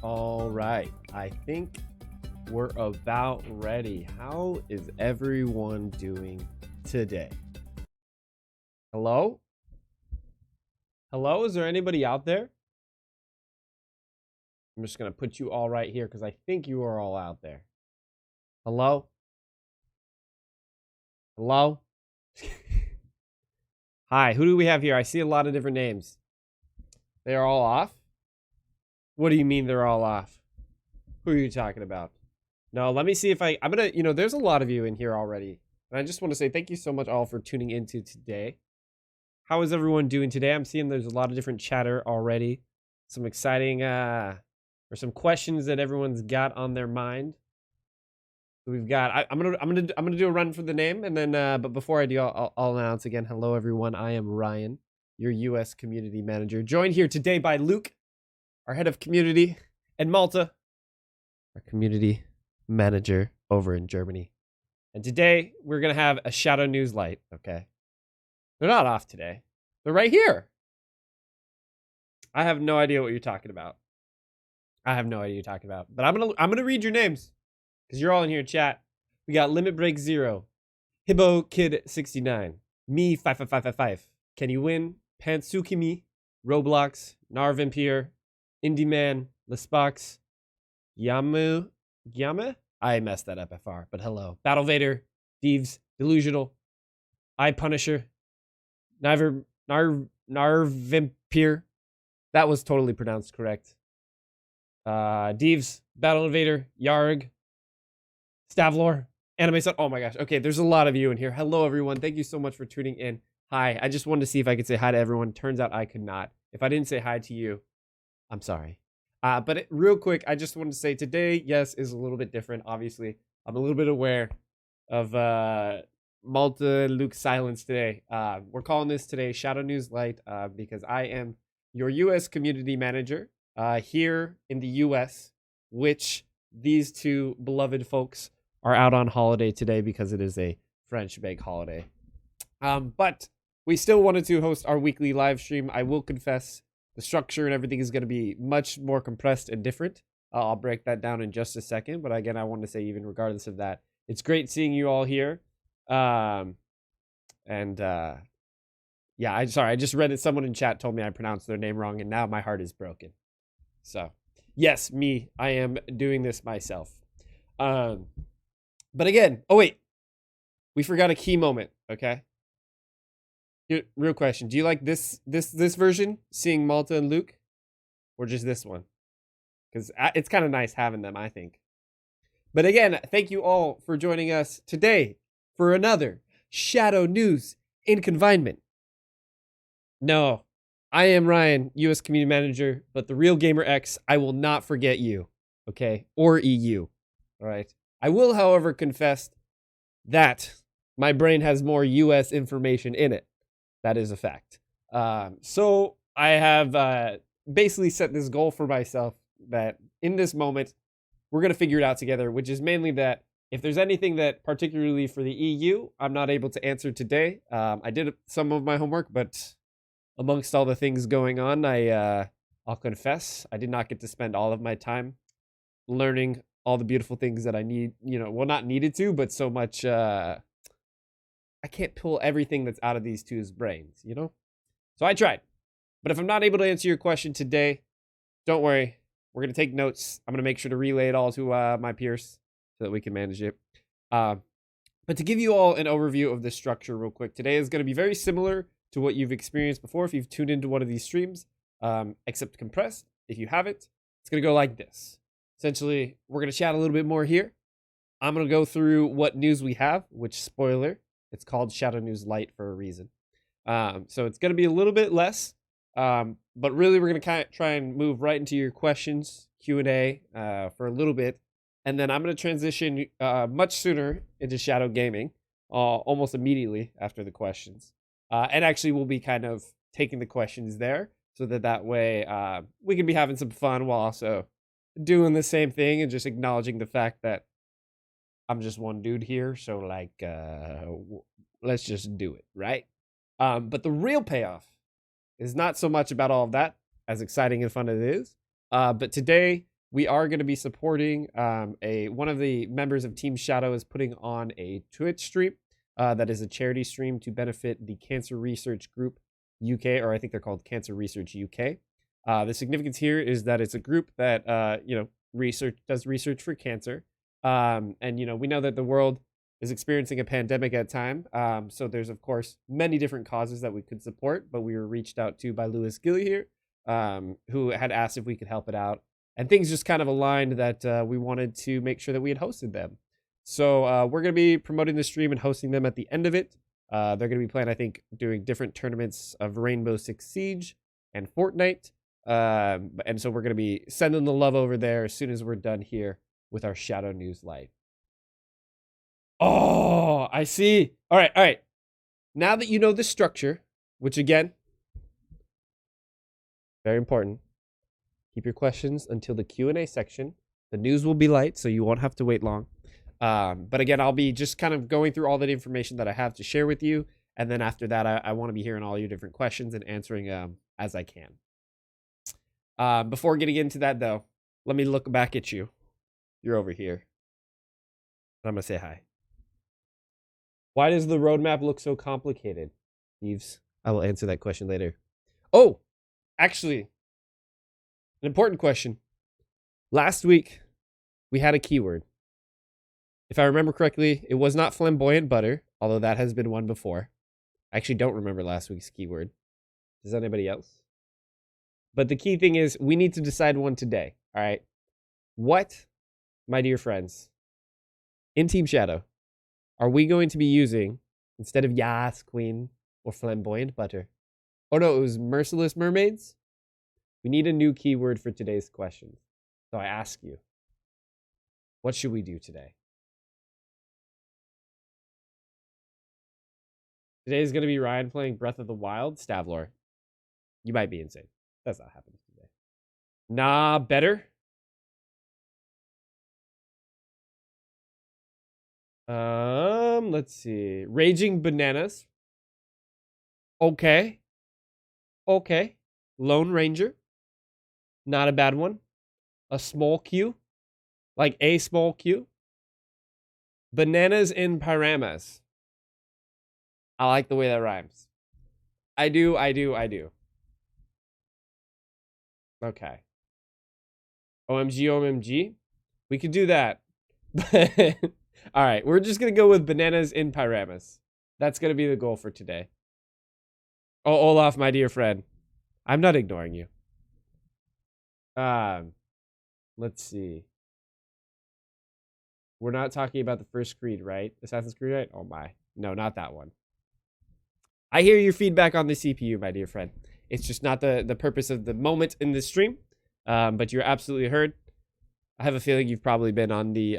All right, I think we're about ready. How is everyone doing today? Hello? Hello, is there anybody out there? I'm just going to put you all right here because I think you are all out there. Hello? Hello? Hi, who do we have here? I see a lot of different names. They are all off? What do you mean they're all off? Who are you talking about? No, let me see if I'm going to, there's a lot of you in here already. And I just want to say thank you so much all for tuning into today. How is everyone doing today? I'm seeing there's a lot of different chatter already. Some exciting, or some questions that everyone's got on their mind. So we've got, I'm gonna do a run for the name, and then, but before I do, I'll announce again. Hello, everyone. I am Ryan, your U.S. community manager, joined here today by Luke, our head of community, and Malta, our community manager over in Germany. And today we're gonna have a shadow news light. Okay. They're not off today. They're right here. I have no idea what you're talking about. I have no idea what you're talking about. But I'm gonna read your names because you're all in here in chat. We got Limit Break 0, Hibbo Kid 69, Me 55555, Can You Win, Pansukimi, Roblox, Narvampire, Indie Man, Lespox, Yamu, I messed that up FR, but hello. Battle Vader, Thieves, Delusional, I Punisher, Narvampire. That was totally pronounced correct. Deeves, Battle Invader, Yarg, Stavlor, Anime Sun. Oh my gosh. Okay, there's a lot of you in here. Hello, everyone. Thank you so much for tuning in. Hi. I just wanted to see if I could say hi to everyone. Turns out I could not. If I didn't say hi to you, I'm sorry. But real quick, I just wanted to say today, yes, is a little bit different. Obviously, I'm a little bit aware of Malta and Luke's silence today. We're calling this today Shadow News Light because I am your U.S. community manager here in the U.S., which these two beloved folks are out on holiday today because it is a French bank holiday. But we still wanted to host our weekly live stream. I will confess the structure and everything is going to be much more compressed and different. I'll break that down in just a second. But again, I want to say, even regardless of that, it's great seeing you all here. Yeah, I just read it. Someone in chat told me I pronounced their name wrong, and now my heart is broken. So, yes, I am doing this myself. But again, oh wait, we forgot a key moment. Okay. Here, real question: do you like this version, seeing Malta and Luke, or just this one? Because it's kind of nice having them, I think. But again, thank you all for joining us today for another Shadow News in Confinement. No, I am Ryan, U.S. Community Manager, but the real Gamer X, I will not forget you, okay? Or EU, all right? I will, however, confess that my brain has more U.S. information in it. That is a fact. So I have basically set this goal for myself that in this moment, we're going to figure it out together, which is mainly that if there's anything that particularly for the EU, I'm not able to answer today. I did some of my homework, but amongst all the things going on, I'll confess, I did not get to spend all of my time learning all the beautiful things that I need, well, not needed to, but so much, I can't pull everything that's out of these two's brains, So I tried. But if I'm not able to answer your question today, don't worry. We're going to take notes. I'm going to make sure to relay it all to my peers so that we can manage it. But to give you all an overview of the structure real quick, today is going to be very similar to what you've experienced before if you've tuned into one of these streams, except compressed. If you haven't, it's going to go like this. Essentially, we're going to chat a little bit more here. I'm going to go through what news we have, which, spoiler, it's called Shadow News Light for a reason. So it's going to be a little bit less, but really we're going to try and move right into your questions, Q&A for a little bit. And then I'm going to transition much sooner into Shadow Gaming, almost immediately after the questions. And actually we'll be kind of taking the questions there so that way we can be having some fun while also doing the same thing and just acknowledging the fact that I'm just one dude here. So like, let's just do it, right? But the real payoff is not so much about all of that, as exciting and fun as it is. But today we are going to be supporting one of the members of Team Shadow is putting on a Twitch stream that is a charity stream to benefit the Cancer Research Group UK, or I think they're called Cancer Research UK. The significance here is that it's a group that does research for cancer, and we know that the world is experiencing a pandemic at time. So there's of course many different causes that we could support, but we were reached out to by Lewis Gilly here, who had asked if we could help it out. And things just kind of aligned that we wanted to make sure that we had hosted them. So we're going to be promoting the stream and hosting them at the end of it. They're going to be playing, I think, doing different tournaments of Rainbow Six Siege and Fortnite. And so we're going to be sending the love over there as soon as we're done here with our Shadow News Live. Oh, I see. All right. Now that you know the structure, which again, very important. Keep your questions until the Q&A section. The news will be light, so you won't have to wait long. But again, I'll be just kind of going through all that information that I have to share with you. And then after that, I want to be hearing all your different questions and answering as I can. Before getting into that, though, let me look back at you. You're over here. I'm going to say hi. Why does the roadmap look so complicated? Thieves, I will answer that question later. Oh, actually, an important question. Last week, we had a keyword. If I remember correctly, it was not flamboyant butter, although that has been one before. I actually don't remember last week's keyword. Does anybody else? But the key thing is we need to decide one today, all right? What, my dear friends, in Team Shadow, are we going to be using instead of Yas Queen or flamboyant butter? Oh no, it was merciless mermaids? We need a new keyword for today's question. So I ask you, what should we do today? Today is going to be Ryan playing Breath of the Wild. Stavlor, you might be insane. That's not happening today. Nah, better. Let's see. Raging Bananas. Okay. Lone Ranger. Not a bad one. A small Q. Like a small Q. Bananas in Pyramas. I like the way that rhymes. I do. Okay. OMG. We could do that. All right. We're just going to go with bananas in Pyramas. That's going to be the goal for today. Oh, Olaf, my dear friend. I'm not ignoring you. Let's see. We're not talking about the first Creed, right? Assassin's Creed, right? Oh my. No, not that one. I hear your feedback on the CPU, my dear friend. It's just not the purpose of the moment in this stream. But you're absolutely heard. I have a feeling you've probably been on the...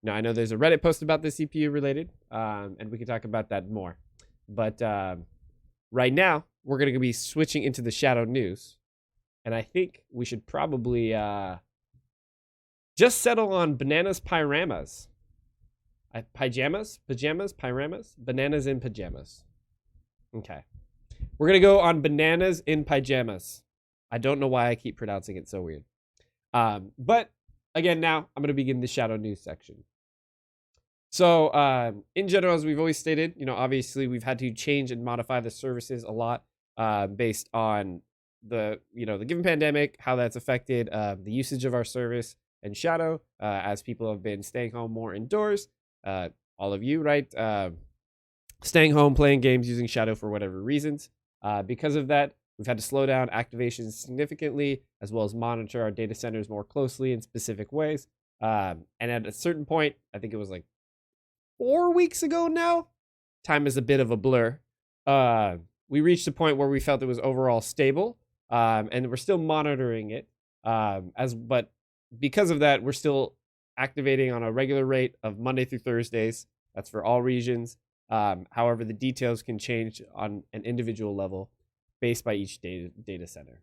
I know there's a Reddit post about the CPU related. And we can talk about that more. But right now, we're going to be switching into the Shadow News. And I think we should probably just settle on bananas pyramas. Pyramas? Bananas in pajamas. Okay. We're going to go on bananas in pajamas. I don't know why I keep pronouncing it so weird. But again, now I'm going to begin the Shadow News section. So in general, as we've always stated, obviously we've had to change and modify the services a lot based on the given pandemic, how that's affected the usage of our service and Shadow as people have been staying home more indoors. All of you, right? Staying home, playing games, using Shadow for whatever reasons. Because of that, we've had to slow down activations significantly, as well as monitor our data centers more closely in specific ways. And at a certain point, I think it was like 4 weeks ago now, time is a bit of a blur. We reached a point where we felt it was overall stable, and we're still monitoring it. But because of that, we're still activating on a regular rate of Monday through Thursdays. That's for all regions. However, the details can change on an individual level based by each data center.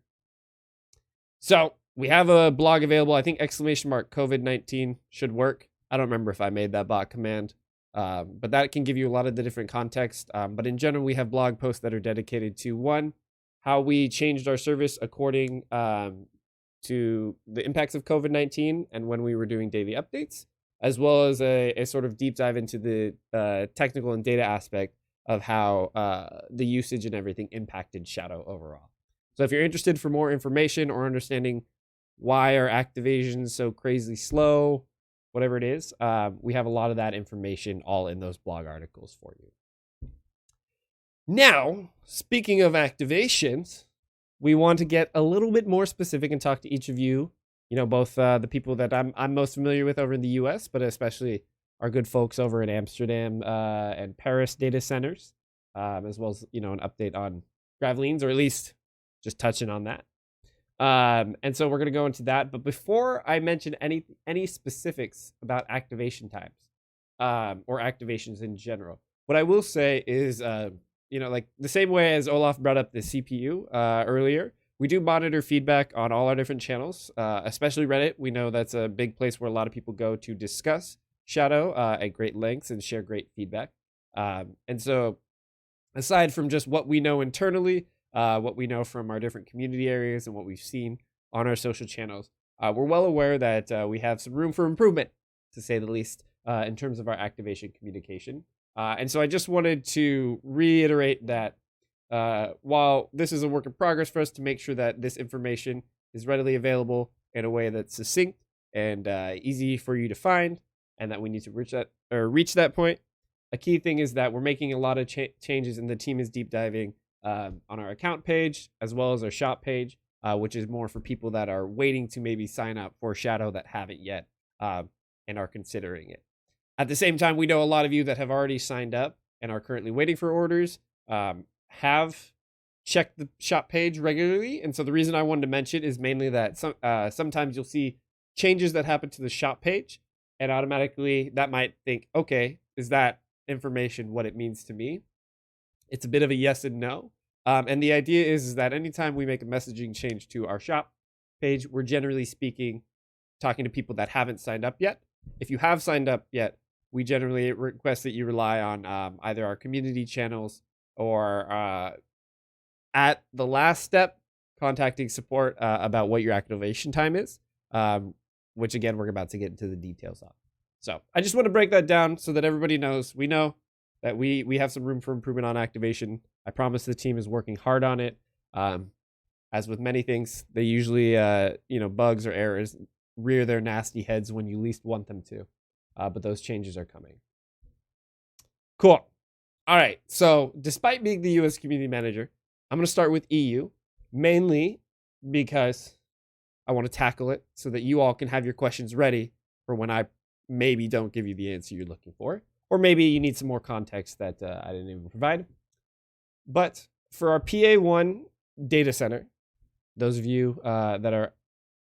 So we have a blog available. I think !COVID-19 should work. I don't remember if I made that bot command, but that can give you a lot of the different context. But in general, we have blog posts that are dedicated to one, how we changed our service according to the impacts of COVID-19 and when we were doing daily updates, as well as a sort of deep dive into the technical and data aspect of how the usage and everything impacted Shadow overall. So if you're interested for more information or understanding why are activations so crazy slow, whatever it is, we have a lot of that information all in those blog articles for you. Now, speaking of activations, we want to get a little bit more specific and talk to each of you, both the people that I'm most familiar with over in the US, but especially our good folks over in Amsterdam and Paris data centers, as well as, an update on Gravelines, or at least just touching on that. And so we're going to go into that. But before I mention any specifics about activation times or activations in general, what I will say is, like the same way as Olaf brought up the CPU earlier, we do monitor feedback on all our different channels, especially Reddit. We know that's a big place where a lot of people go to discuss Shadow at great lengths and share great feedback. And so aside from just what we know internally, what we know from our different community areas and what we've seen on our social channels, we're well aware that we have some room for improvement, to say the least, in terms of our activation communication. And so I just wanted to reiterate that while this is a work in progress for us, to make sure that this information is readily available in a way that's succinct and easy for you to find, and that we need to reach that point. A key thing is that we're making a lot of changes, and the team is deep diving on our account page as well as our shop page, which is more for people that are waiting to maybe sign up for Shadow that haven't yet and are considering it. At the same time, we know a lot of you that have already signed up and are currently waiting for orders have checked the shop page regularly. And so the reason I wanted to mention is mainly that sometimes you'll see changes that happen to the shop page, and automatically that might think, okay, is that information what it means to me? It's a bit of a yes and no. And the idea is that anytime we make a messaging change to our shop page, we're generally speaking talking to people that haven't signed up yet. If you have signed up yet, we generally request that you rely on either our community channels or at the last step, contacting support about what your activation time is, which again, we're about to get into the details of. So I just want to break that down so that everybody knows. We know that we have some room for improvement on activation. I promise the team is working hard on it. As with many things, they usually, bugs or errors rear their nasty heads when you least want them to. But those changes are coming. Cool. All right. So despite being the US community manager, I'm going to start with EU, mainly because I want to tackle it so that you all can have your questions ready for when I maybe don't give you the answer you're looking for, or maybe you need some more context that I didn't even provide. But for our PA1 data center, those of you that are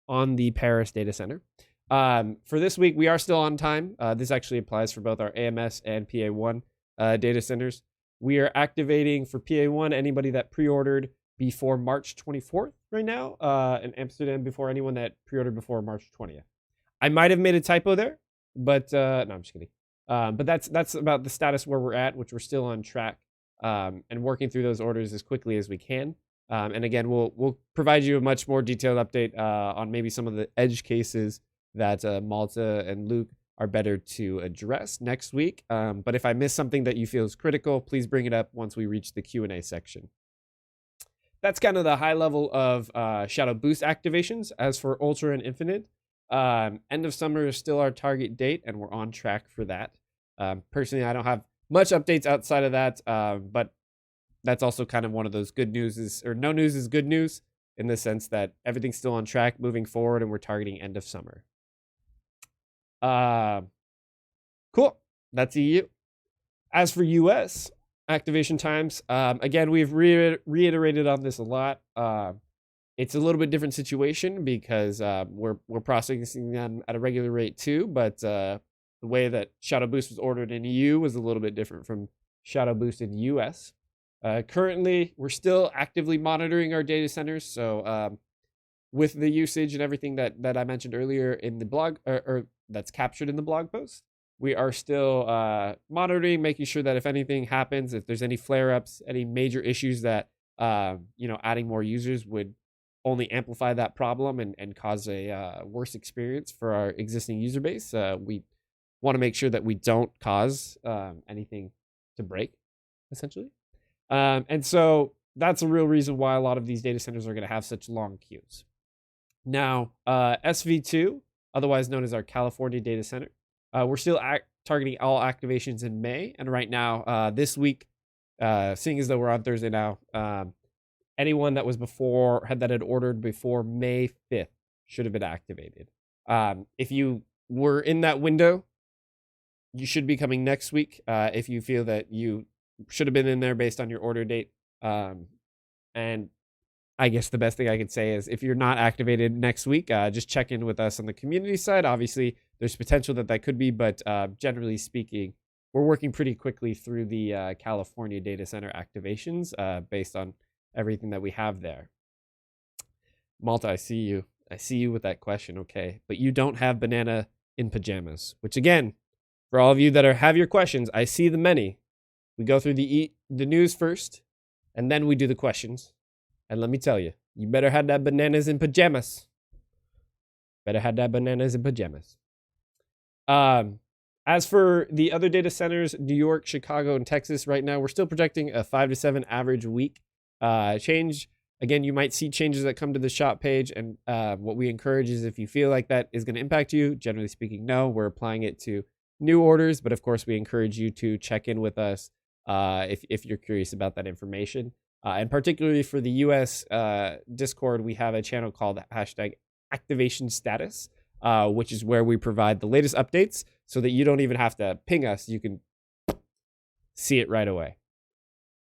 on the Paris data center, for this week, we are still on time. This actually applies for both our AMS and PA1 data centers. We are activating for PA1 anybody that pre-ordered before March 24th right now, in Amsterdam before anyone that pre-ordered before March 20th. I might have made a typo there, but no, I'm just kidding. But that's about the status where we're at, which we're still on track and working through those orders as quickly as we can. And again, we'll provide you a much more detailed update on maybe some of the edge cases that Malta and Luke are better to address next week. But if I miss something that you feel is critical, please bring it up once we reach the Q&A section. That's kind of the high level of Shadow Boost activations. As for Ultra and Infinite, end of summer is still our target date, and we're on track for that. Personally, I don't have much updates outside of that, but that's also kind of one of those good news or no news is good news, in the sense that everything's still on track moving forward, and we're targeting end of summer. Cool. That's EU. As for US activation times, again, we've reiterated on this a lot. It's a little bit different situation because we're processing them at a regular rate too, but the way that Shadow Boost was ordered in EU was a little bit different from Shadow Boost in US. Currently, we're still actively monitoring our data centers, so with the usage and everything that I mentioned earlier in the blog, or that's captured in the blog post, we are still monitoring, making sure that if anything happens, if there's any flare-ups, any major issues that adding more users would only amplify that problem and cause a worse experience for our existing user base. We want to make sure that we don't cause anything to break, essentially. And so that's a real reason why a lot of these data centers are going to have such long queues. Now, SV2, otherwise known as our California data center, we're still targeting all activations in May. And right now, this week, seeing as though we're on Thursday now, anyone that was that had ordered before May 5th should have been activated. If you were in that window, you should be coming next week. If you feel that you should have been in there based on your order date. And I guess the best thing I could say is if you're not activated next week, just check in with us on the community side. Obviously, there's potential that could be, but generally speaking, we're working pretty quickly through the California data center activations based on everything that we have there. Malta, I see you. I see you with that question. Okay, but you don't have banana in pajamas, which again, for all of you that have your questions, I see the many. We go through the news first, and then we do the questions. And let me tell you, you better have that bananas in pajamas. Better have that bananas in pajamas. As for the other data centers, New York, Chicago, and Texas, right now, we're still projecting a 5 to 7 average week change. Again, you might see changes that come to the shop page. And what we encourage is if you feel like that is going to impact you, generally speaking, no, we're applying it to new orders. But of course, we encourage you to check in with us if you're curious about that information. And particularly for the US Discord, we have a channel called #ActivationStatus, which is where we provide the latest updates so that you don't even have to ping us. You can see it right away.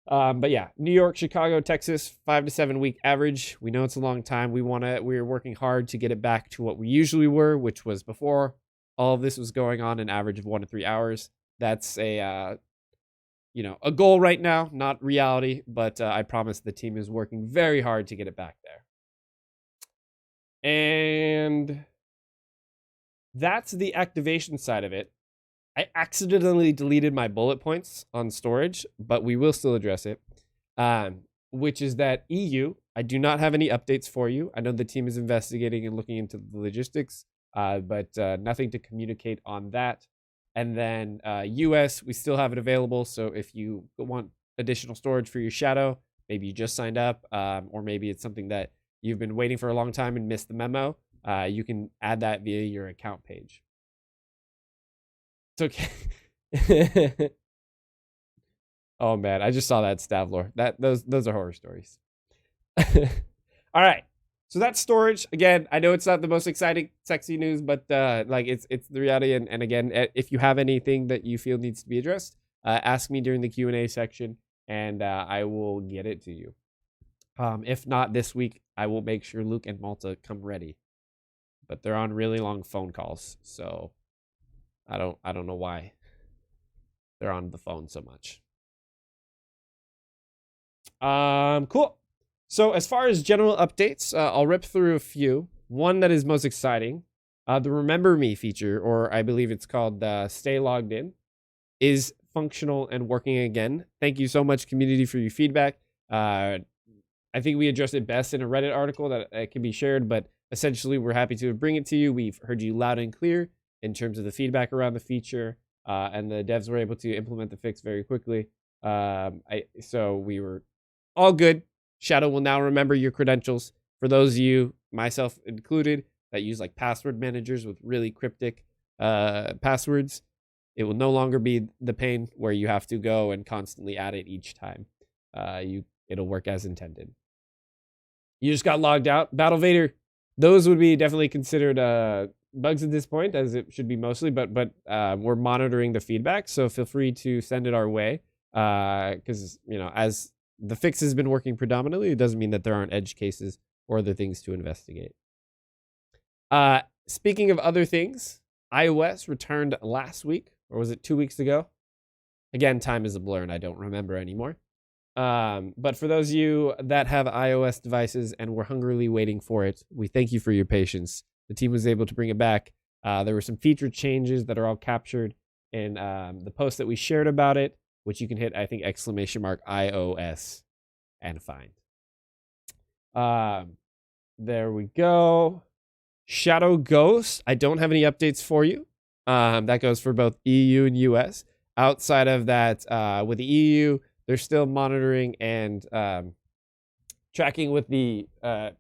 But yeah, New York, Chicago, Texas, 5 to 7 week average. We know it's a long time. We're working hard to get it back to what we usually were, which was before all of this was going on, an average of 1 to 3 hours. That's a goal right now, not reality, but I promise the team is working very hard to get it back there. And that's the activation side of it. I accidentally deleted my bullet points on storage, but we will still address it, which is that EU, I do not have any updates for you. I know the team is investigating and looking into the logistics, but nothing to communicate on that. And then US, we still have it available. So if you want additional storage for your shadow, maybe you just signed up, or maybe it's something that you've been waiting for a long time and missed the memo, you can add that via your account page. It's okay. Oh man, I just saw that, Stavlor. Those are horror stories. All right. So that's storage. Again, I know it's not the most exciting, sexy news, but it's the reality. And again, if you have anything that you feel needs to be addressed, ask me during the Q&A section, and I will get it to you. If not this week, I will make sure Luke and Malta come ready. But they're on really long phone calls, so I don't know why they're on the phone so much. Cool. So as far as general updates, I'll rip through a few. One that is most exciting, the Remember Me feature, or I believe it's called Stay Logged In, is functional and working again. Thank you so much, community, for your feedback. I think we addressed it best in a Reddit article that can be shared, but essentially we're happy to bring it to you. We've heard you loud and clear in terms of the feedback around the feature, and the devs were able to implement the fix very quickly. So we were all good. Shadow will now remember your credentials. For those of you, myself included, that use like password managers with really cryptic passwords, it will no longer be the pain where you have to go and constantly add it each time. It'll work as intended. You just got logged out. Battle Vader, those would be definitely considered bugs at this point, as it should be mostly, but we're monitoring the feedback, so feel free to send it our way, because as the fix has been working predominantly, it doesn't mean that there aren't edge cases or other things to investigate. Speaking of other things, iOS returned last week, or was it 2 weeks ago? Again, time is a blur and I don't remember anymore. But for those of you that have iOS devices and were hungrily waiting for it, we thank you for your patience. The team was able to bring it back. There were some feature changes that are all captured in the post that we shared about it, which you can hit, I think, !iOS and find. There we go. Shadow Ghost. I don't have any updates for you. That goes for both EU and US. Outside of that, with the EU, they're still monitoring and tracking with the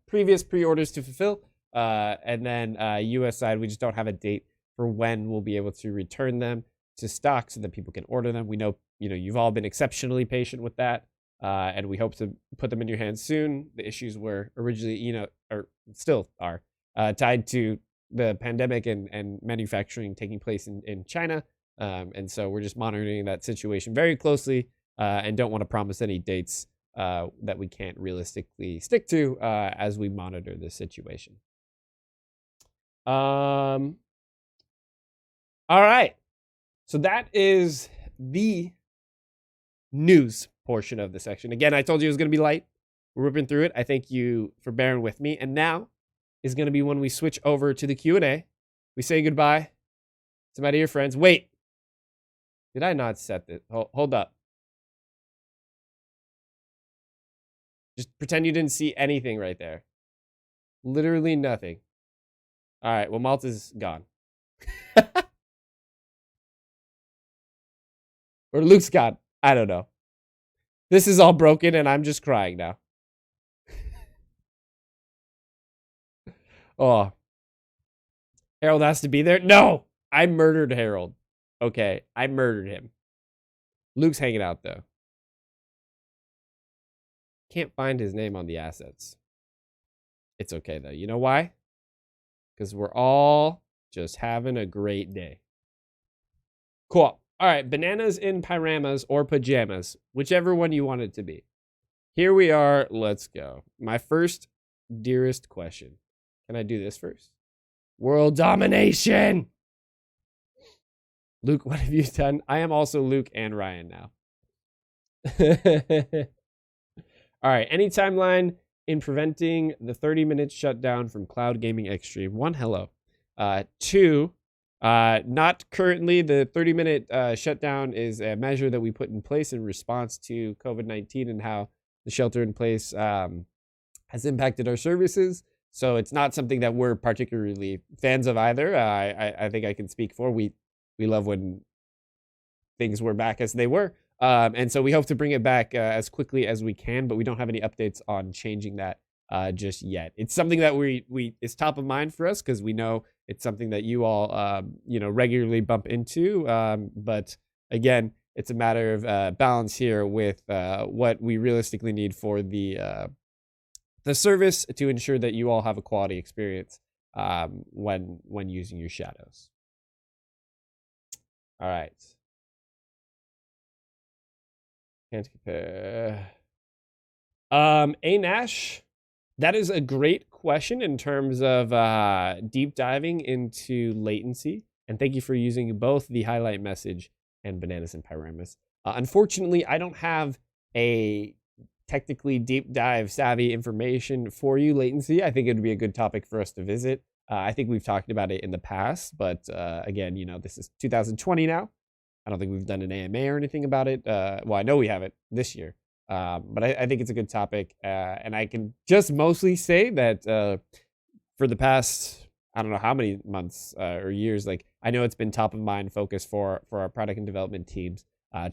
previous pre-orders to fulfill. And then US side, we just don't have a date for when we'll be able to return them to stock so that people can order them. We know, you've all been exceptionally patient with that. And we hope to put them in your hands soon. The issues were originally, or still are, tied to the pandemic and manufacturing taking place in China. And so we're just monitoring that situation very closely and don't want to promise any dates that we can't realistically stick to as we monitor this situation. All right. So that is the news portion of the section. Again, I told you it was going to be light. We're ripping through it. I thank you for bearing with me. And now is going to be when we switch over to the Q&A. We say goodbye to my dear friends. Wait. Did I not set this? Hold up. Just pretend you didn't see anything right there. Literally nothing. All right. Well, Malta's gone. Or Luke's gone. I don't know. This is all broken and I'm just crying now. Oh. Harold has to be there? No! I murdered Harold. Okay, I murdered him. Luke's hanging out, though. Can't find his name on the assets. It's okay, though. You know why? Because we're all just having a great day. Cool. All right, bananas in pyjamas or pajamas, whichever one you want it to be. Here we are. Let's go. My first dearest question. Can I do this first? World domination. Luke, what have you done? I am also Luke and Ryan now. All right. Any timeline in preventing the 30-minute shutdown from Cloud Gaming Extreme? 1, hello. 2, not currently. The 30-minute shutdown is a measure that we put in place in response to COVID-19 and how the shelter in place has impacted our services. So it's not something that we're particularly fans of either. I think I can speak for. We love when things were back as they were. And so we hope to bring it back as quickly as we can, but we don't have any updates on changing that just yet. It's something that is top of mind for us because we know it's something that you all, regularly bump into. But again, it's a matter of balance here with what we realistically need for the service to ensure that you all have a quality experience when using your shadows. All right. Can't compare. A Nash, that is a great question in terms of deep diving into latency. And thank you for using both the highlight message and bananas and pyramus. Unfortunately, I don't have a technically deep dive savvy information for you latency. I think it would be a good topic for us to visit. I think we've talked about it in the past, but again, this is 2020 now. I don't think we've done an AMA or anything about it. Well, I know we have it this year, but I think it's a good topic. And I can just mostly say that for the past, I don't know how many months or years, like I know it's been top of mind focus for our product and development teams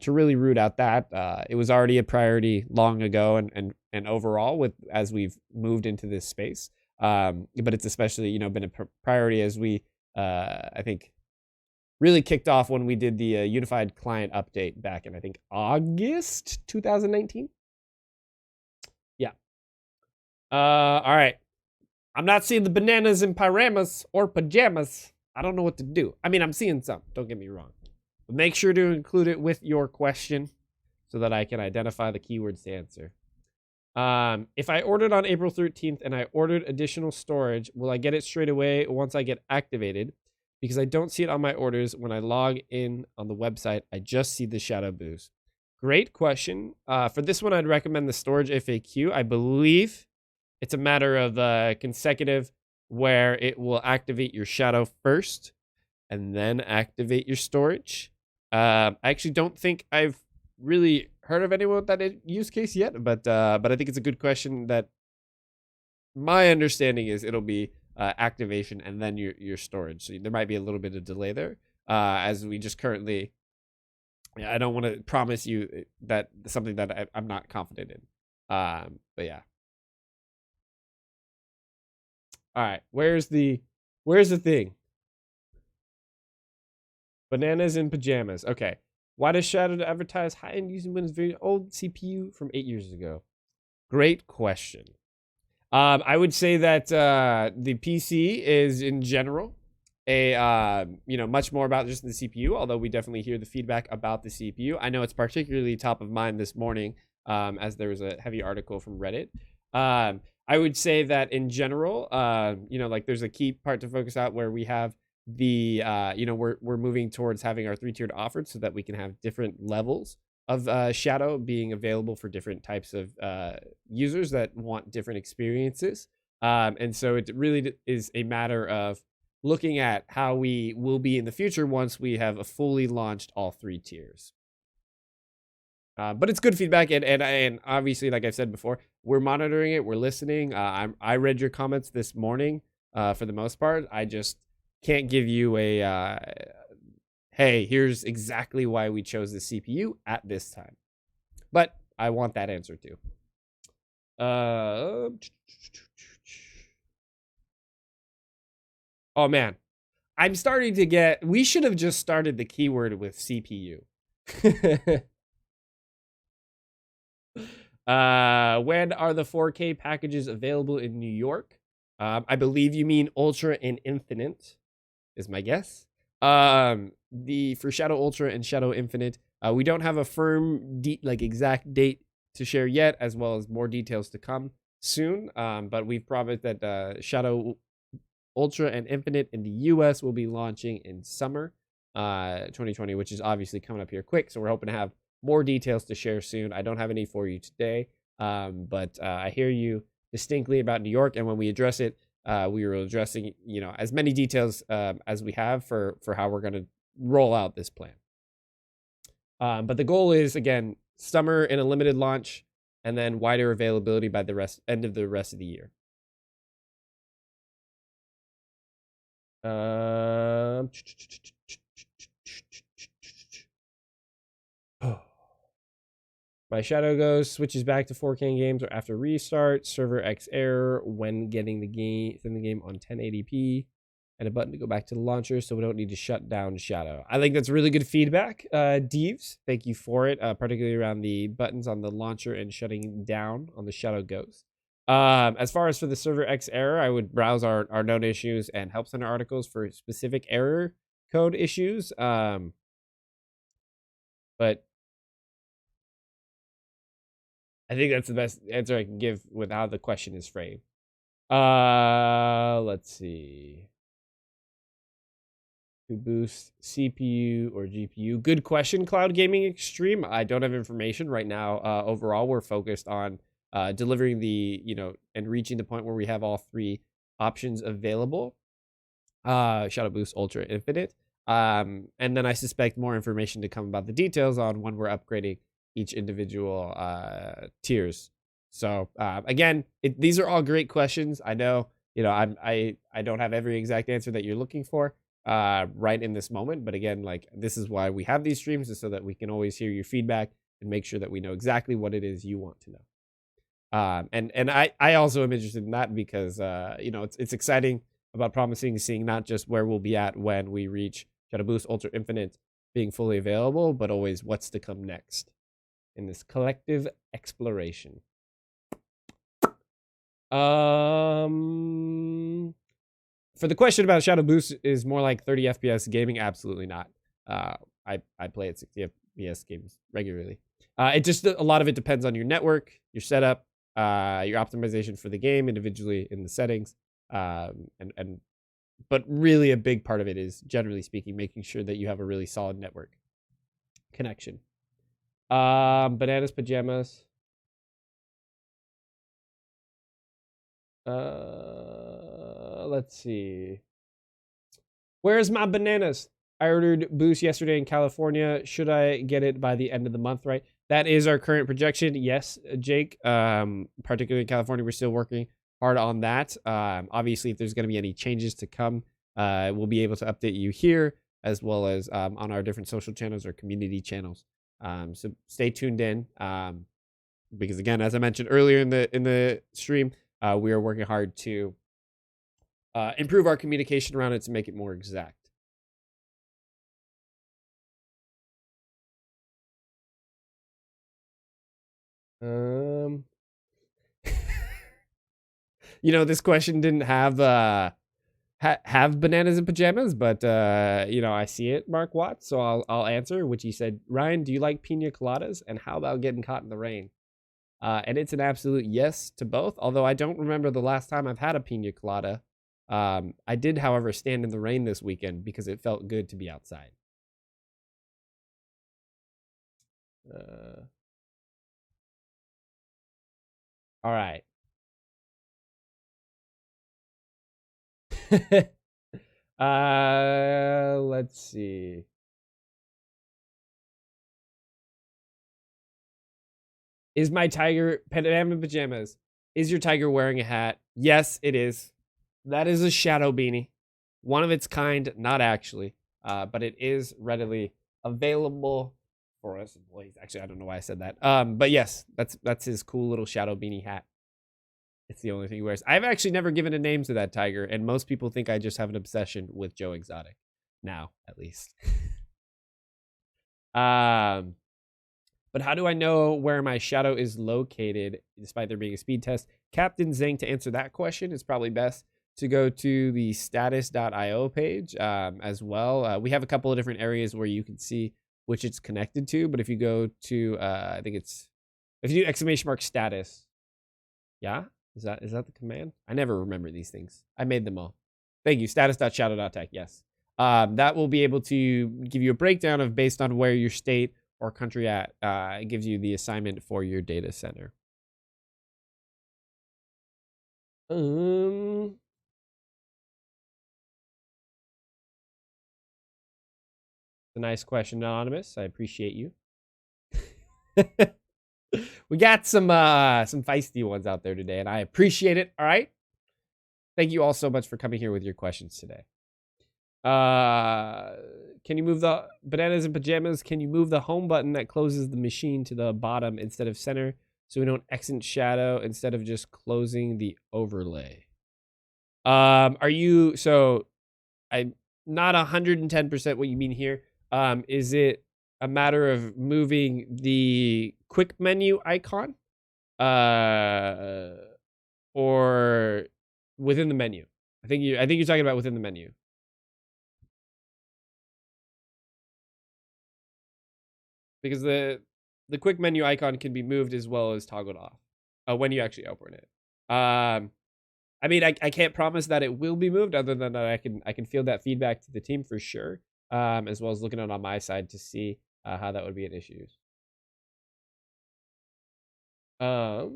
to really root out that. It was already a priority long ago and overall as we've moved into this space. But it's especially, been a priority as we, I think, really kicked off when we did the unified client update back in, I think, August 2019. Yeah. All right. I'm not seeing the bananas in pyjamas or pajamas. I don't know what to do. I mean, I'm seeing some. Don't get me wrong. But make sure to include it with your question so that I can identify the keywords to answer. If I ordered on April 13th and I ordered additional storage, will I get it straight away once I get activated? Because I don't see it on my orders. When I log in on the website, I just see the shadow boost. Great question. For this one, I'd recommend the storage FAQ. I believe it's a matter of consecutive where it will activate your shadow first and then activate your storage. I actually don't think I've really heard of anyone with that use case yet, but I think it's a good question that my understanding is it'll be activation and then your storage. So there might be a little bit of delay there, as we just currently. I don't want to promise you that something that I'm not confident in. But yeah. All right, where's the thing? Bananas in pajamas. Okay. Why does Shadow advertise high-end using Windows very old CPU from 8 years ago? Great question. I would say that the PC is in general a much more about just the CPU, although we definitely hear the feedback about the CPU. I know it's particularly top of mind this morning, as there was a heavy article from Reddit. I would say that in general, like there's a key part to focus out where we have the we're moving towards having our 3-tiered offered so that we can have different levels of Shadow being available for different types of users that want different experiences. And so it really is a matter of looking at how we will be in the future once we have a fully launched all 3 tiers. But it's good feedback, and obviously, like I've said before, we're monitoring it, we're listening. I read your comments this morning for the most part. I just can't give you a hey, here's exactly why we chose the CPU at this time. But I want that answer too. Oh man, I'm starting to get. We should have just started the keyword with CPU. When are the 4K packages available in New York? I believe you mean Ultra and Infinite, is my guess. For Shadow Ultra and Shadow Infinite, we don't have a firm exact date to share yet, as well as more details to come soon. But we've promised that Shadow Ultra and Infinite in the US will be launching in summer 2020, which is obviously coming up here quick. So we're hoping to have more details to share soon. I don't have any for you today, but I hear you distinctly about New York, and when we address it, we were addressing as many details as we have for how we're going to roll out this plan. But the goal is, again, summer in a limited launch, and then wider availability by the end of the rest of the year. My Shadow goes switches back to 4K games or after restart. Server X error when getting the game on 1080p, and a button to go back to the launcher, so we don't need to shut down Shadow. I think that's really good feedback, Deeves. Thank you for it, particularly around the buttons on the launcher and shutting down on the Shadow Ghost. As far as for the Server X error, I would browse our known issues and help center articles for specific error code issues. But I think that's the best answer I can give with how the question is framed. Let's see. To boost CPU or GPU? Good question, Cloud Gaming Extreme. I don't have information right now. Overall, we're focused on delivering and reaching the point where we have all 3 options available. Shadow Boost, Ultra, Infinite. And then I suspect more information to come about the details on when we're upgrading each individual tiers. So again, these are all great questions. I know, I don't have every exact answer that you're looking for right in this moment, but again, this is why we have these streams, is so that we can always hear your feedback and make sure that we know exactly what it is you want to know. And I also am interested in that because it's exciting about seeing not just where we'll be at when we reach Shadow Boost Ultra Infinite being fully available, but always what's to come next in this collective exploration. For the question about Shadow Boost is more like 30 FPS gaming, absolutely not. I play at 60 FPS games regularly. It just, a lot of it depends on your network, your setup, your optimization for the game individually in the settings, but really a big part of it is, generally speaking, making sure that you have a really solid network connection. Bananas pajamas. Let's see. Where's my bananas? I ordered Boost yesterday in California. Should I get it by the end of the month, right? That is our current projection. Yes, Jake. Particularly in California, we're still working hard on that. Obviously, if there's going to be any changes to come, we'll be able to update you here as well as on our different social channels or community channels. So stay tuned in because again, as I mentioned earlier in the stream, we are working hard to improve our communication around it to make it more exact. You know, this question didn't have have bananas in pajamas, but you know, I see it, Mark Watts, so I'll answer, which he said, Ryan, do you like pina coladas? And how about getting caught in the rain? And it's an absolute yes to both, although I don't remember the last time I've had a pina colada. I did, however, stand in the rain this weekend because it felt good to be outside. All right. Let's see. Is my tiger pajama pajamas? Is your tiger wearing a hat? Yes, it is. That is a shadow beanie. One of its kind, not actually. But it is readily available for us. Boys, actually, I don't know why I said that. But yes, that's his cool little shadow beanie hat. It's the only thing he wears. I've actually never given a name to that tiger, and most people think I just have an obsession with Joe Exotic. Now, at least. But how do I know where my shadow is located, despite there being a speed test? Captain Zing, to answer that question, is probably best to go to the status.io page as well. We have a couple of different areas where you can see which it's connected to, but if you go to, I think it's, if you do !status, yeah? Is that the command? I never remember these things. I made them all. Thank you, status.shadow.tech, yes. That will be able to give you a breakdown of based on where your state or country at. It gives you the assignment for your data center. It's a nice question, Anonymous. I appreciate you. We got some feisty ones out there today, and I appreciate it. All right. Thank you all so much for coming here with your questions today. Can you move the bananas and pajamas? Can you move the home button that closes the machine to the bottom instead of center so we don't exit shadow instead of just closing the overlay? Are you, so I'm not 110% what you mean here. Is it a matter of moving the quick menu icon or within the menu? I think you're talking about within the menu. Because the quick menu icon can be moved as well as toggled off when you actually open it. I mean, I can't promise that it will be moved, other than that I can feel that feedback to the team for sure, as well as looking at it on my side to see how that would be an issue. For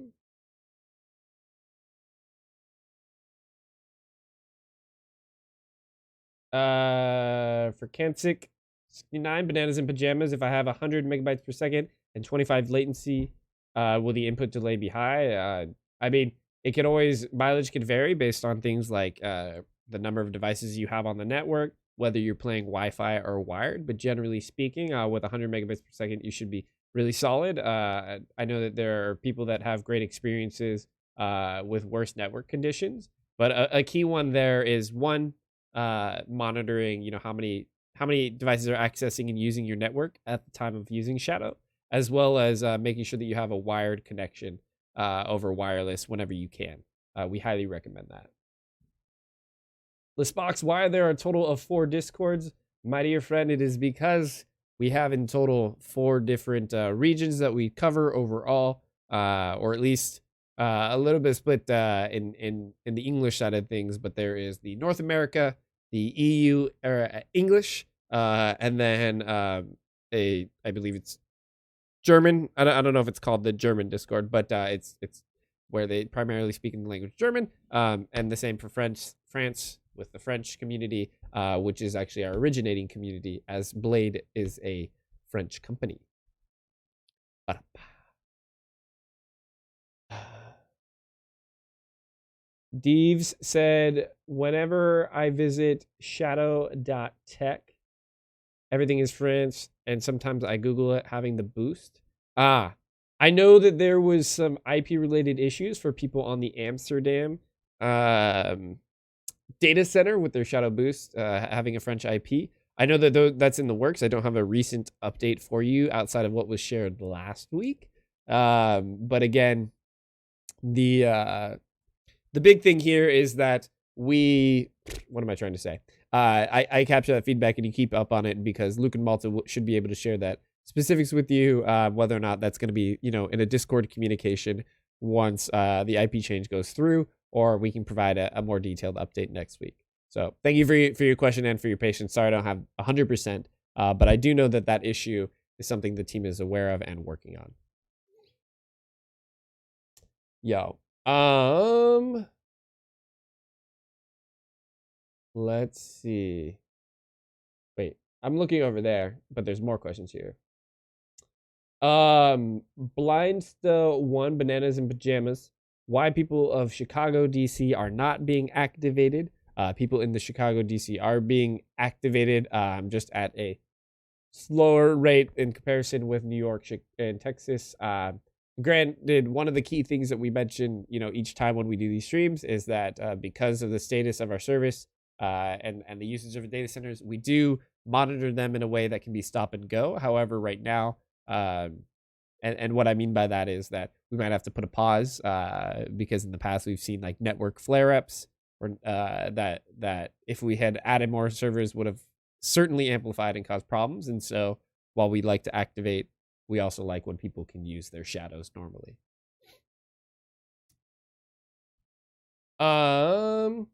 Kansik 69, bananas and pajamas, if I have 100 megabytes per second and 25 latency, will the input delay be high? I mean, it can always, mileage can vary based on things like the number of devices you have on the network, whether you're playing Wi-Fi or wired, but generally speaking, with 100 megabytes per second, you should be really solid. I know that there are people that have great experiences with worse network conditions, but a key one there is one, monitoring, you know, how many devices are accessing and using your network at the time of using Shadow, as well as making sure that you have a wired connection over wireless whenever you can. We highly recommend that. Listbox, why are there a total of 4 discords? My dear friend, it is because we have in total 4 different regions that we cover overall, or at least a little bit split in the English side of things, but there is the North America, the EU English, and then I believe it's German. I don't know if it's called the German Discord, but it's where they primarily speak in the language German, and the same for France with the French community, which is actually our originating community, as Blade is a French company. Deeves said, whenever I visit shadow.tech, everything is French, and sometimes I Google it having the boost. I know that there was some IP related issues for people on the Amsterdam data center with their shadow boost having a French IP. I know that that's in the works. I don't have a recent update for you outside of what was shared last week. But again, the big thing here is that what am I trying to say? I capture that feedback and you keep up on it because Luke and Malta should be able to share that specifics with you, whether or not that's going to be, in a Discord communication once the IP change goes through, or we can provide a more detailed update next week. So thank you for your question and for your patience. Sorry I don't have 100%, but I do know that issue is something the team is aware of and working on. Yo. Let's see. Wait, I'm looking over there, but there's more questions here. Blind still one bananas and pajamas. Why people of Chicago, DC are not being activated. People in the Chicago, DC are being activated, just at a slower rate in comparison with New York and Texas. Granted, one of the key things that we mention, each time when we do these streams is that because of the status of our service and the usage of data centers, we do monitor them in a way that can be stop and go. However, right now, and what I mean by that is that we might have to put a pause because in the past we've seen like network flare-ups, or that if we had added more servers would have certainly amplified and caused problems. And so while we like to activate, we also like when people can use their shadows normally. And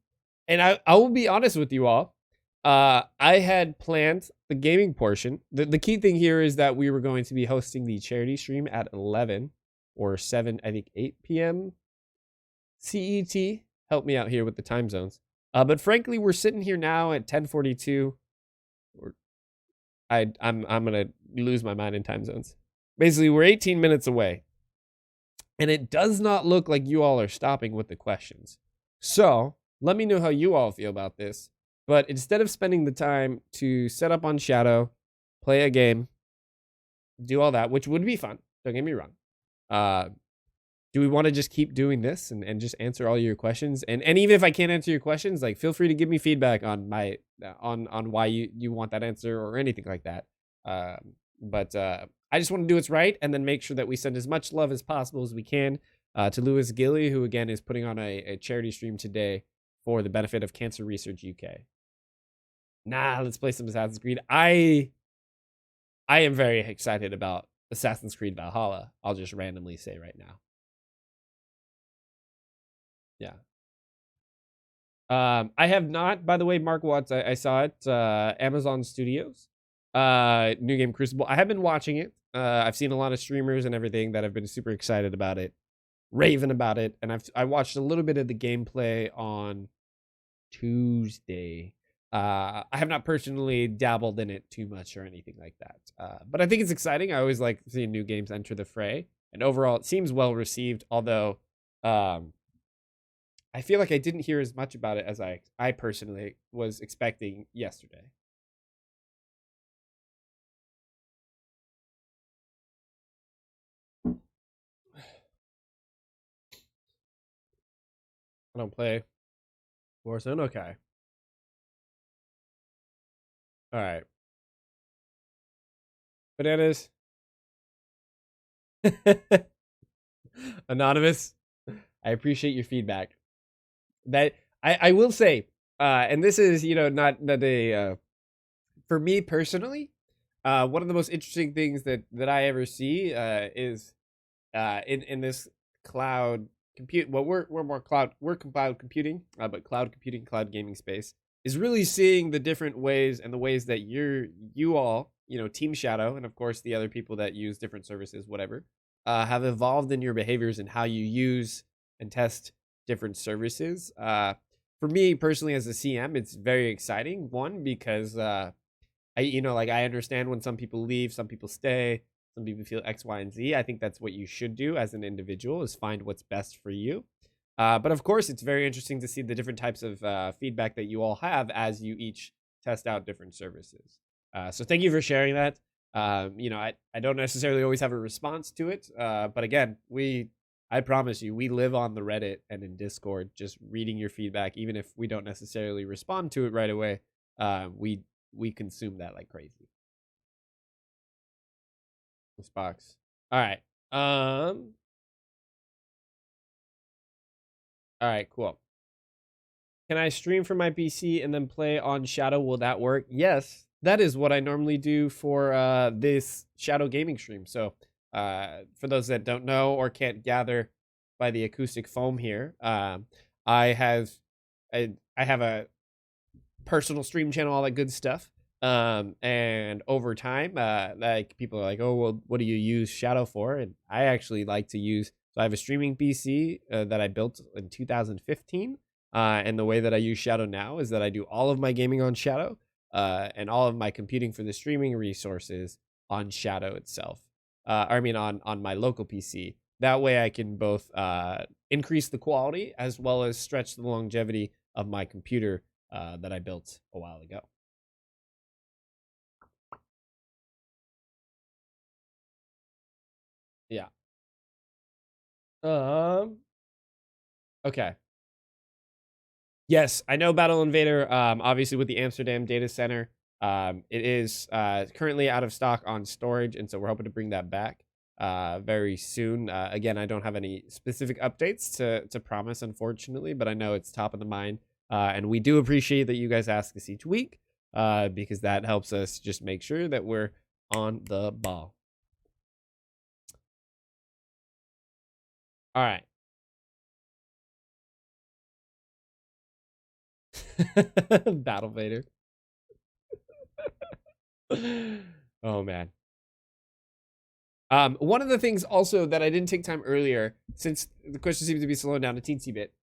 I will be honest with you all. I had planned the gaming portion. The key thing here is that we were going to be hosting the charity stream at 11 or 7, I think 8 p.m. CET. Help me out here with the time zones. But frankly, we're sitting here now at 10:42. I'm gonna lose my mind in time zones. Basically, we're 18 minutes away. And it does not look like you all are stopping with the questions. So let me know how you all feel about this. But instead of spending the time to set up on Shadow, play a game, do all that, which would be fun, don't get me wrong. Do we want to just keep doing this and just answer all your questions? And even if I can't answer your questions, like feel free to give me feedback on my on why you want that answer or anything like that. But I just want to do what's right and then make sure that we send as much love as possible as we can to Lewis Gilly, who again is putting on a charity stream today for the benefit of Cancer Research UK. Let's play some Assassin's Creed. I am very excited about Assassin's Creed Valhalla. I'll just randomly say right now. Yeah. I have not, by the way, Mark Watts, I saw it, Amazon Studios, New Game Crucible. I have been watching it. I've seen a lot of streamers and everything that have been super excited about it, raving about it, and I watched a little bit of the gameplay on Tuesday. I have not personally dabbled in it too much or anything like that, but I think it's exciting. I always like seeing new games enter the fray, and overall it seems well received, although I feel like I didn't hear as much about it as I personally was expecting yesterday. I don't play Warzone. Okay. All right. Bananas. Anonymous. I appreciate your feedback. That I will say, and this is not a for me personally, one of the most interesting things that I ever see is in this cloud compute. Well, we're cloud computing, but cloud computing, cloud gaming space is really seeing the different ways and the ways that you all, Team Shadow, and of course the other people that use different services, whatever, have evolved in your behaviors and how you use and test different services. For me personally, as a CM, it's very exciting. One, because I understand when some people leave, some people stay, some people feel X, Y, and Z. I think that's what you should do as an individual, is find what's best for you. But of course, it's very interesting to see the different types of feedback that you all have as you each test out different services. So thank you for sharing that. I don't necessarily always have a response to it, but again, I promise you, we live on the Reddit and in Discord, just reading your feedback, even if we don't necessarily respond to it right away. We consume that like crazy. This box. All right. All right, cool. Can I stream from my PC and then play on Shadow? Will that work? Yes, that is what I normally do for this Shadow gaming stream. So for those that don't know or can't gather by the acoustic foam here, I have a personal stream channel, all that good stuff. And over time, like people are like, oh, well, what do you use Shadow for? And I actually like to use, so I have a streaming PC that I built in 2015. And the way that I use Shadow now is that I do all of my gaming on Shadow, and all of my computing for the streaming resources on Shadow itself. On my local PC. That way I can both increase the quality as well as stretch the longevity of my computer that I built a while ago. Yeah. Okay. Yes, I know Battle Invader. Obviously with the Amsterdam data center, it is currently out of stock on storage, and so we're hoping to bring that back very soon. Again, I don't have any specific updates to promise, unfortunately, but I know it's top of the mind, and we do appreciate that you guys ask us each week, because that helps us just make sure that we're on the ball. All right. Battle Vader. Oh man. One of the things also that I didn't take time earlier, since the question seems to be slowing down a teensy bit,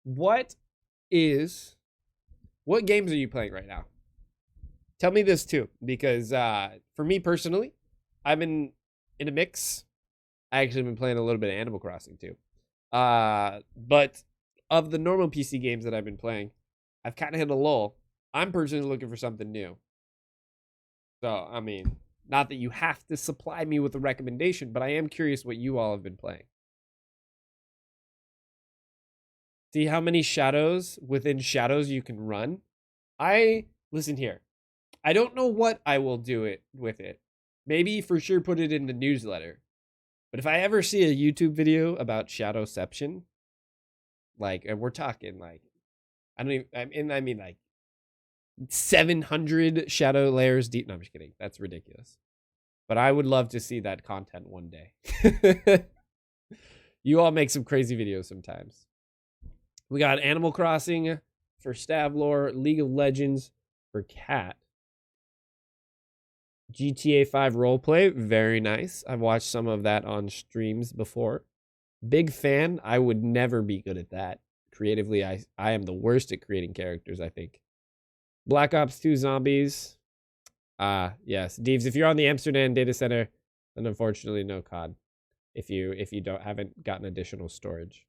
what games are you playing right now? Tell me this too, because for me personally, I've been in a mix. I actually been playing a little bit of Animal Crossing too. But of the normal PC games that I've been playing, I've kind of hit a lull. I'm personally looking for something new. So, I mean, not that you have to supply me with a recommendation, but I am curious what you all have been playing. See how many shadows within shadows you can run? Listen here. I don't know what I will do with it. Maybe for sure put it in the newsletter. But if I ever see a YouTube video about shadowception, like, and we're talking like, I mean like 700 shadow layers deep. No, I'm just kidding. That's ridiculous. But I would love to see that content one day. You all make some crazy videos sometimes. We got Animal Crossing for Stavlor, League of Legends for Cat. GTA 5 roleplay, very nice. I've watched some of that on streams before. Big fan. I would never be good at that. Creatively, I am the worst at creating characters, I think. Black Ops 2 Zombies. Yes. Deeves, if you're on the Amsterdam data center, then unfortunately no COD. If you haven't gotten additional storage.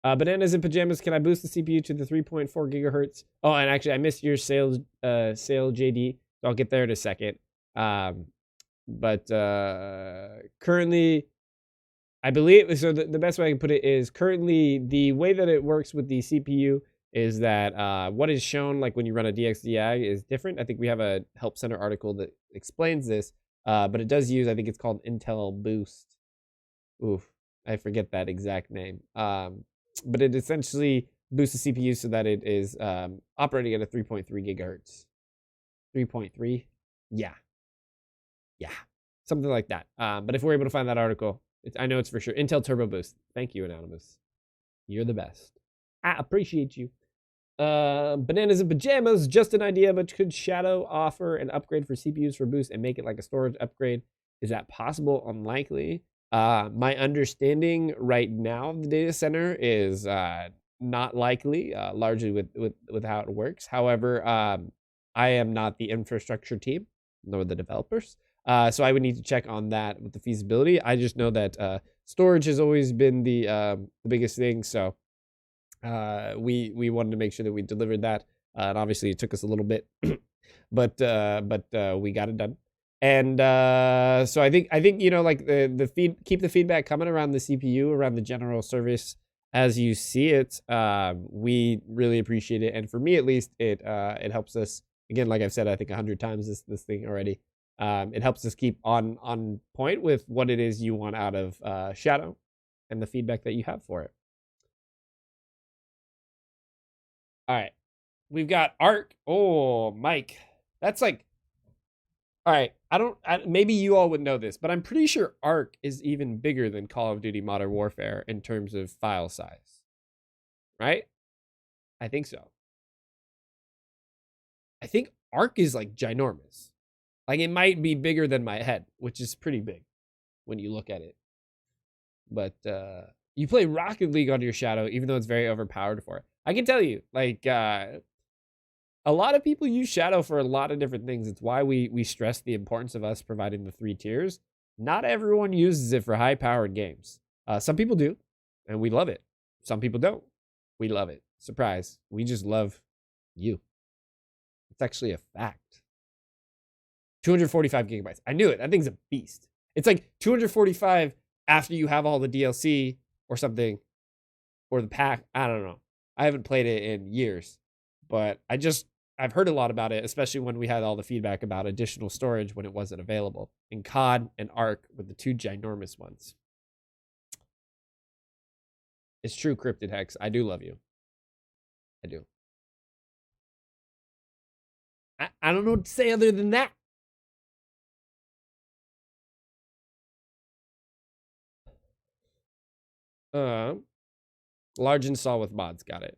Bananas in pajamas. Can I boost the CPU to the 3.4 gigahertz? Oh, and actually, I missed your sale, JD. I'll get there in a second. But currently, I believe so. The best way I can put it is currently the way that it works with the CPU is that what is shown like when you run a DXDI is different. I think we have a Help Center article that explains this, but it does use, I think it's called Intel Boost. Oof, I forget that exact name. But it essentially boosts the CPU so that it is operating at a 3.3 gigahertz. 3.3? Yeah. Yeah. Something like that. But if we're able to find that article, I know it's for sure. Intel Turbo Boost. Thank you, Anonymous. You're the best. I appreciate you. Bananas in pajamas, just an idea, but could Shadow offer an upgrade for CPUs for boost and make it like a storage upgrade? Is that possible? Unlikely. My understanding right now of the data center is not likely, largely with how it works. However, I am not the infrastructure team, nor the developers. So I would need to check on that with the feasibility. I just know that storage has always been the biggest thing. So we wanted to make sure that we delivered that. And obviously it took us a little bit, but we got it done. And so I think like the keep the feedback coming around the CPU, around the general service as you see it. We really appreciate it, and for me at least, it helps us. Again, like I've said, I think 100 times this thing already. It helps us keep on point with what it is you want out of Shadow, and the feedback that you have for it. All right, we've got Arc. Oh, Mike, that's like. All right, maybe you all would know this, but I'm pretty sure Arc is even bigger than Call of Duty Modern Warfare in terms of file size, right? I think so. I think Arc is like ginormous. Like it might be bigger than my head, which is pretty big when you look at it. But you play Rocket League on your Shadow, even though it's very overpowered for it. I can tell you, like a lot of people use Shadow for a lot of different things. It's why we stress the importance of us providing the 3 tiers. Not everyone uses it for high-powered games. Some people do, and we love it. Some people don't. We love it. Surprise. We just love you. It's actually a fact. 245 gigabytes. I knew it. That thing's a beast. It's like 245 after you have all the DLC or something, or the pack. I don't know. I haven't played it in years, but I've heard a lot about it, especially when we had all the feedback about additional storage when it wasn't available. And COD and ARC were the 2 ginormous ones. It's true, Cryptid Hex. I do love you. I do. I don't know what to say other than that. Large install with mods. Got it.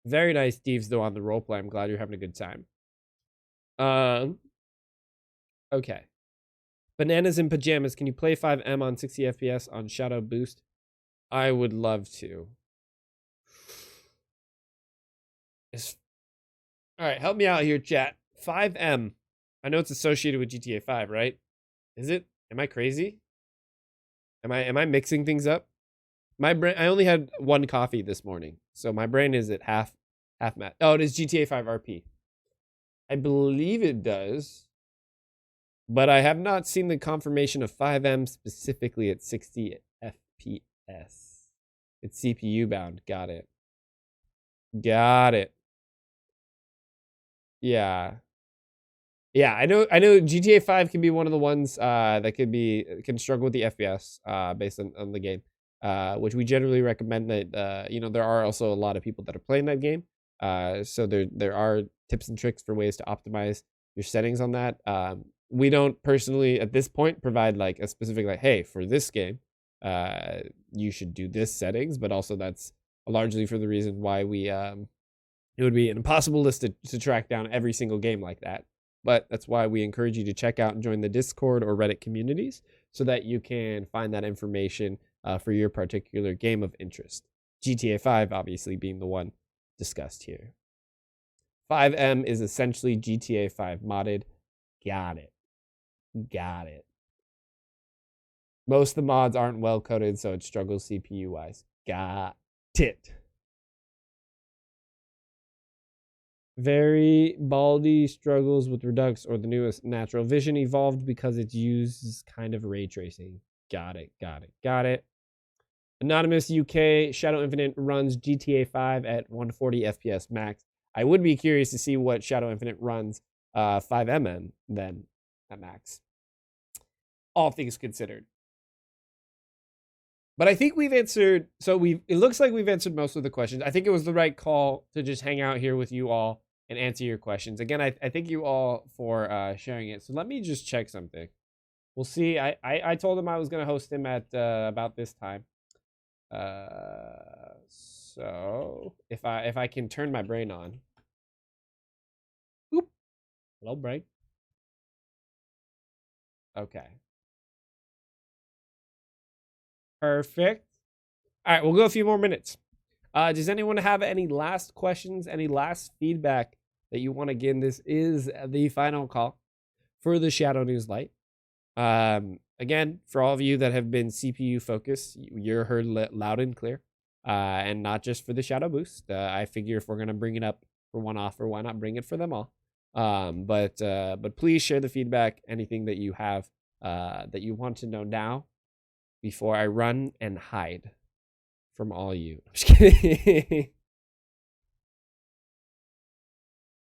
Very nice, Steve's though on the roleplay. I'm glad you're having a good time. Okay. Bananas in pajamas. Can you play 5M on 60 FPS on Shadow Boost? I would love to. All right, help me out here, chat. 5M. I know it's associated with GTA 5, right? Is it? Am I crazy? Am I mixing things up? My brain. I only had 1 coffee this morning, so my brain is at half mat. Oh, it is GTA 5 RP. I believe it does, but I have not seen the confirmation of 5M specifically at 60 FPS. It's CPU bound. Got it. Got it. Yeah. Yeah, I know GTA 5 can be one of the ones that can struggle with the FPS based on the game. Which we generally recommend that there are also a lot of people that are playing that game. So there are tips and tricks for ways to optimize your settings on that. We don't personally at this point provide like a specific like, hey, for this game, you should do this settings, but also that's largely for the reason why we it would be an impossible list to track down every single game like that. But that's why we encourage you to check out and join the Discord or Reddit communities so that you can find that information for your particular game of interest. GTA 5 obviously being the one discussed here. 5M is essentially GTA 5 modded. Got it. Got it. Most of the mods aren't well coded, so it struggles CPU wise. Got it. Very Baldy struggles with Redux or the newest Natural Vision evolved because it uses kind of ray tracing. Got it. Got it. Got it. Anonymous UK Shadow Infinite runs GTA 5 at 140 FPS max. I would be curious to see what Shadow Infinite runs 5mm then at max. All things considered. But I think we've answered, it looks like we've answered most of the questions. I think it was the right call to just hang out here with you all and answer your questions. Again, I thank you all for sharing it. So let me just check something. We'll see. I told him I was going to host him at about this time. So if I can turn my brain on. Oop. Hello, brain. Okay. Perfect. All right, we'll go a few more minutes. Does anyone have any last questions, any last feedback that you want to get in, this is the final call for the Shadow News Lite. Again, for all of you that have been CPU focused, you're heard loud and clear, and not just for the Shadow Boost. I figure if we're going to bring it up for one offer, why not bring it for them all? But please share the feedback, anything that you have that you want to know now before I run and hide from all you. I'm just kidding.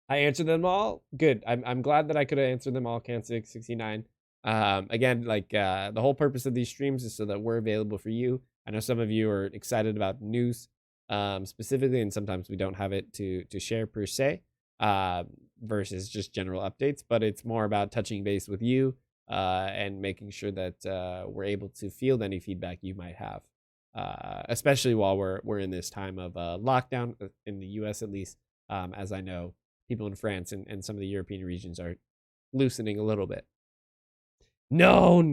I answered them all. Good. I'm glad that I could have answered them all, Can669. Again, like the whole purpose of these streams is so that we're available for you. I know some of you are excited about news specifically, and sometimes we don't have it to share per se, versus just general updates, but it's more about touching base with you and making sure that we're able to field any feedback you might have, especially while we're in this time of lockdown in the US at least, as I know people in France and some of the European regions are loosening a little bit. No.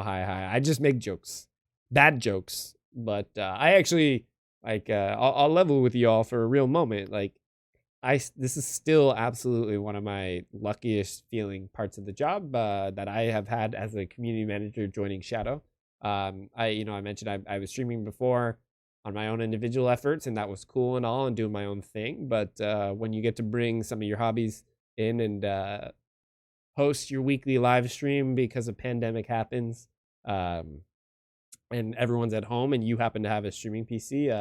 Hi. I just make jokes, bad jokes. But I actually like I'll level with you all for a real moment. Like this is still absolutely one of my luckiest feeling parts of the job that I have had as a community manager joining Shadow. I mentioned I was streaming before on my own individual efforts, and that was cool and all, and doing my own thing. But when you get to bring some of your hobbies in and host your weekly live stream because a pandemic happens, and everyone's at home, and you happen to have a streaming PC,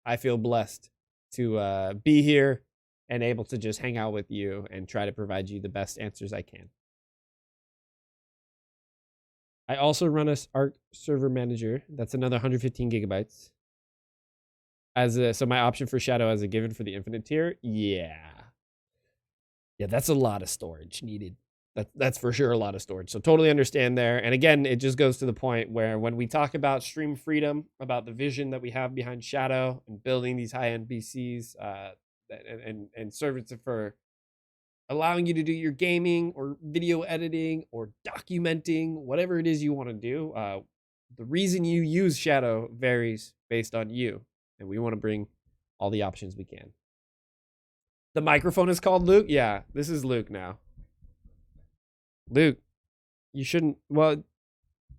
I feel blessed to be here and able to just hang out with you and try to provide you the best answers I can. I also run a Arc server manager. That's another 115 gigabytes. So my option for Shadow as a given for the infinite tier, yeah, that's a lot of storage needed. That's for sure a lot of storage. So totally understand there. And again, it just goes to the point where when we talk about stream freedom, about the vision that we have behind Shadow and building these high-end PCs and services for allowing you to do your gaming or video editing or documenting, whatever it is you want to do, the reason you use Shadow varies based on you. And we want to bring all the options we can. The microphone is called Luke? Yeah, this is Luke now. Luke, you shouldn't. Well,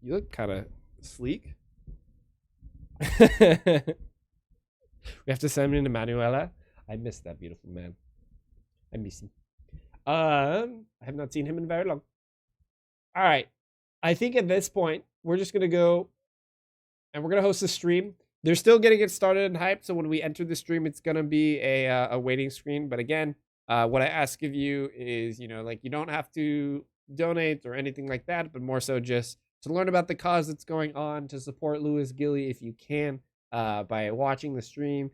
you look kind of sleek. We have to send him to Manuela. I miss that beautiful man. I miss him. I have not seen him in very long. All right. I think at this point, we're just going to go and we're going to host a stream. They're still getting it started and hyped, so when we enter the stream, it's going to be a waiting screen. But again, what I ask of you is, you don't have to donate or anything like that, but more so just to learn about the cause that's going on, to support Louis Gilly if you can, by watching the stream.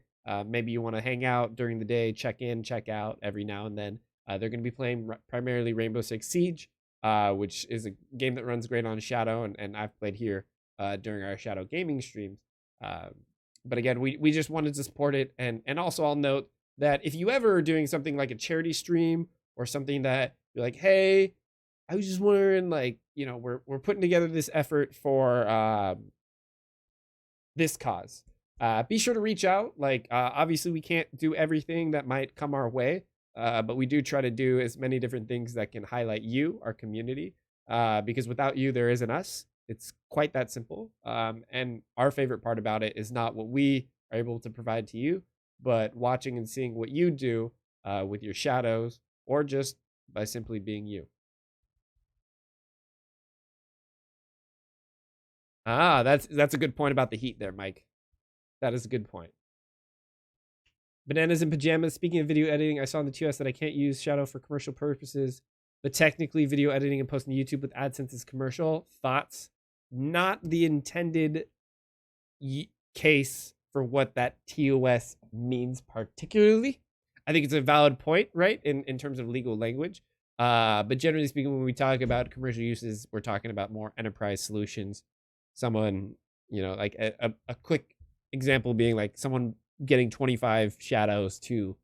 Maybe you want to hang out during the day, check in, check out every now and then. They're going to be playing primarily Rainbow Six Siege, which is a game that runs great on Shadow, and I've played here during our Shadow gaming streams. But again, we just wanted to support it. And also I'll note that if you ever are doing something like a charity stream or something that you're like, hey, I was just wondering, we're putting together this effort for this cause. Be sure to reach out. Obviously we can't do everything that might come our way, but we do try to do as many different things that can highlight you, our community, because without you, there isn't us. It's quite that simple. And our favorite part about it is not what we are able to provide to you, but watching and seeing what you do with your shadows, or just by simply being you. That's a good point about the heat there, Mike. That is a good point. Bananas in pajamas. Speaking of video editing, I saw in the TOS that I can't use Shadow for commercial purposes, but technically video editing and posting to YouTube with AdSense is commercial. Thoughts? Not the intended case for what that TOS means particularly. I think it's a valid point, right, in terms of legal language. But generally speaking, when we talk about commercial uses, we're talking about more enterprise solutions. Someone, like a quick example being like someone getting 25 shadows to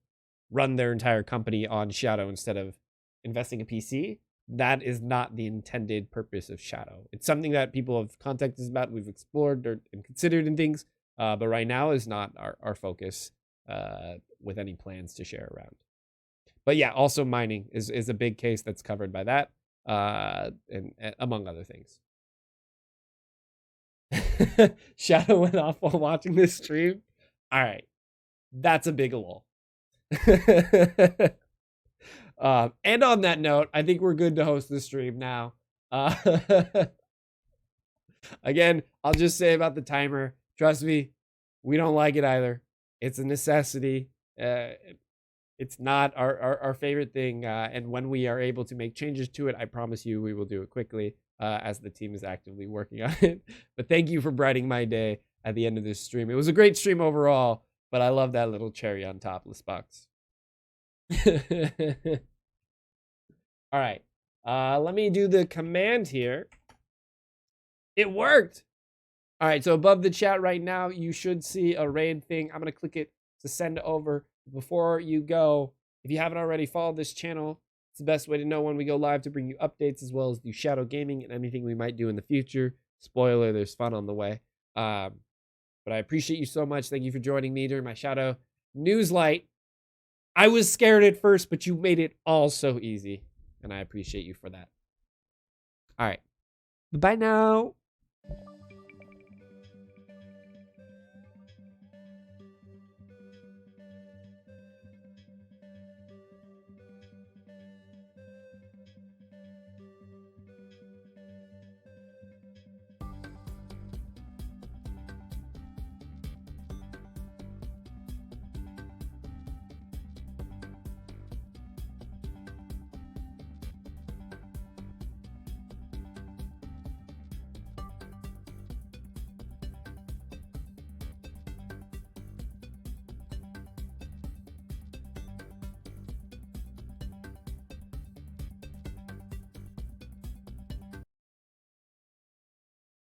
run their entire company on Shadow instead of investing a PC. That is not the intended purpose of Shadow. It's something that people have contacted us about, we've explored and considered in things, but right now is not our focus with any plans to share around. But yeah, also mining is a big case that's covered by that, and among other things. Shadow went off while watching this stream. All right, that's a big lol. And on that note, I think we're good to host the stream now. Again, I'll just say about the timer. Trust me, we don't like it either. It's a necessity. It's not our favorite thing. And when we are able to make changes to it, I promise you we will do it quickly as the team is actively working on it. But thank you for brightening my day at the end of this stream. It was a great stream overall, but I love that little cherry on top, Box. All right. Let me do the command here. It worked. All right, so above the chat right now, you should see a raid thing. I'm going to click it to send over. Before you go, if you haven't already followed this channel, it's the best way to know when we go live to bring you updates as well as do shadow gaming and anything we might do in the future. Spoiler, there's fun on the way. But I appreciate you so much. Thank you for joining me during my shadow news light. I was scared at first, but you made it all so easy, and I appreciate you for that. All right. Bye now.